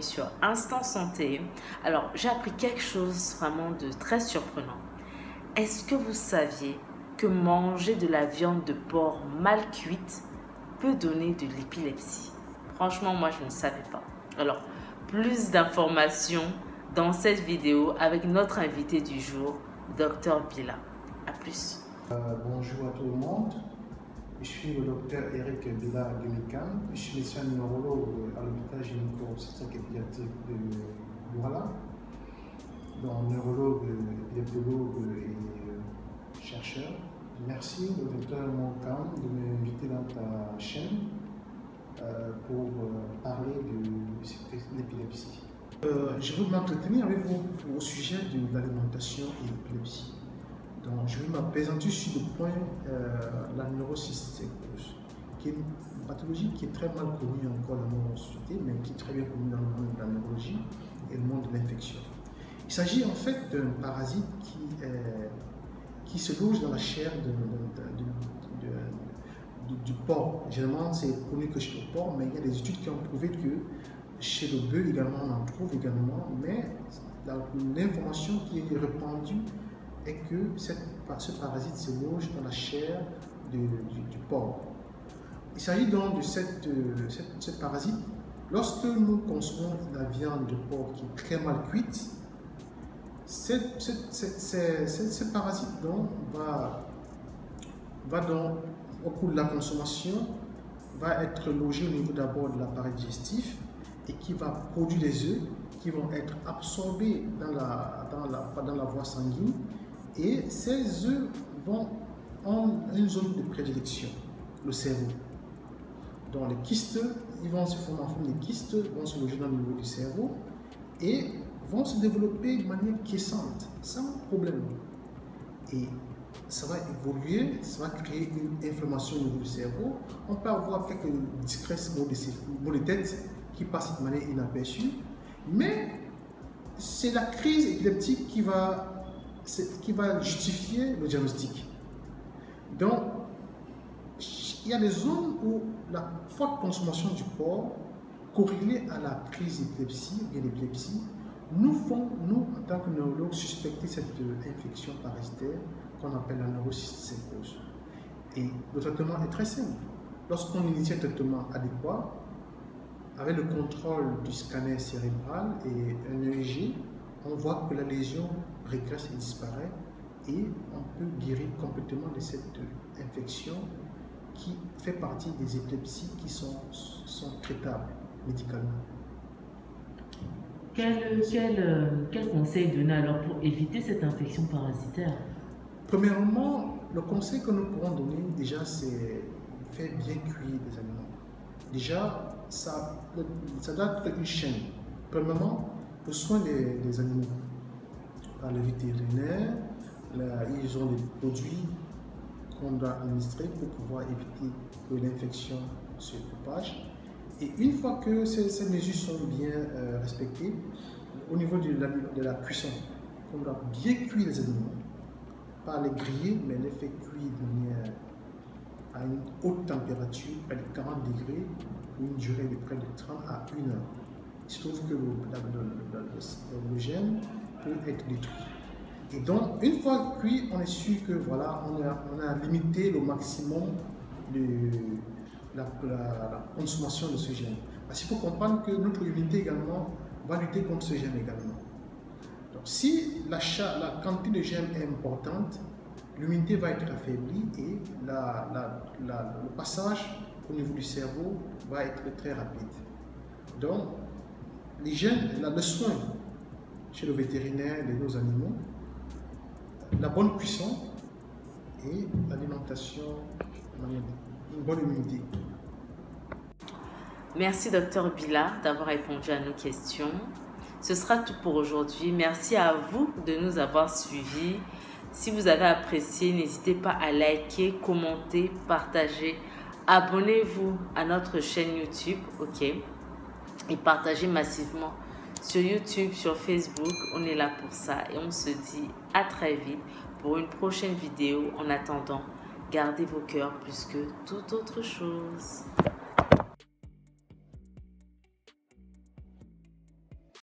sur Instant Santé. Alors, j'ai appris quelque chose vraiment de très surprenant. Est-ce que vous saviez que manger de la viande de porc mal cuite peut donner de l'épilepsie? Franchement, moi, je ne savais pas. Alors, plus d'informations dans cette vidéo avec notre invité du jour, Dr Bila. À plus. Bonjour à tout le monde. Je suis le docteur Eric Bila Guemikan. Je suis médecin neurologue à l'hôpital gynéco-obstétrique et pédiatrique de Douala. Donc, neurologue, épileptologue et chercheur. Merci au docteur Mokan de m'inviter dans ta chaîne pour parler de l'épilepsie. Je vais m'entretenir avec vous au sujet de l'alimentation et l'épilepsie. Donc, je vais m'appesantir sur le point la neurocystécose, qui est une pathologie qui est très mal connue encore dans notre société, mais qui est très bien connue dans le monde de la neurologie et le monde de l'infection. Il s'agit en fait d'un parasite qui se loge dans la chair du porc. Généralement, c'est connu que chez le porc, mais il y a des études qui ont prouvé que chez le bœuf également, on en trouve également, mais l'information qui est répandue est que ce parasite se loge dans la chair du porc. Il s'agit donc de ce parasite. Lorsque nous consommons la viande de porc qui est très mal cuite, ce parasite donc va donc, au cours de la consommation, va être logé au niveau d'abord de l'appareil digestif et qui va produire des œufs qui vont être absorbés dans la voie sanguine. Et ces œufs ont une zone de prédilection, le cerveau. Donc les kystes, ils vont se former en forme de kystes, vont se loger dans le niveau du cerveau et vont se développer de manière quiescente, sans problème. Et ça va évoluer, ça va créer une inflammation au niveau du cerveau. On peut avoir quelques discrets maux de tête qui passent de manière inaperçue, mais c'est la crise épileptique qui va justifier le diagnostic. Donc, il y a des zones où la forte consommation du porc, corrélée à la crise d'épilepsie, ou bien l'épilepsie, nous font, nous, en tant que neurologues, suspecter cette infection parasitaire qu'on appelle la neurocystécose. Et le traitement est très simple. Lorsqu'on initie un traitement adéquat, avec le contrôle du scanner cérébral et un EEG, on voit que la lésion régresse et disparaît et on peut guérir complètement de cette infection qui fait partie des épilepsies qui sont traitables médicalement. Quel conseil donner alors pour éviter cette infection parasitaire? Premièrement, le conseil que nous pourrons donner déjà, c'est faire bien cuire les aliments. Déjà, ça doit être une chaîne. Premièrement, le soin des animaux. Par les vétérinaires, ils ont des produits qu'on doit administrer pour pouvoir éviter que l'infection se propage. Et une fois que ces mesures sont bien respectées, au niveau de la cuisson, on doit bien cuire les animaux. Pas les griller, mais les faire cuire de manière à une haute température, près de 40 degrés, pour une durée de près de 30 à 1 heure. Il se trouve que le gène peut être détruit. Et donc, une fois cuit, on est sûr que voilà, on a limité le maximum de la consommation de ce gène. Parce qu'il faut comprendre que notre immunité également va lutter contre ce gène également. Donc, si la quantité de gène est importante, l'immunité va être affaiblie et le passage au niveau du cerveau va être très rapide. Donc, le soin chez le vétérinaire de nos animaux, la bonne cuisson et l'alimentation, une bonne immunité. Merci Dr Bila d'avoir répondu à nos questions. Ce sera tout pour aujourd'hui. Merci à vous de nous avoir suivis. Si vous avez apprécié, n'hésitez pas à liker, commenter, partager. Abonnez-vous à notre chaîne YouTube, ok? Et partagez massivement sur YouTube, sur Facebook. On est là pour ça et on se dit à très vite pour une prochaine vidéo. En attendant, gardez vos cœurs plus que toute autre chose.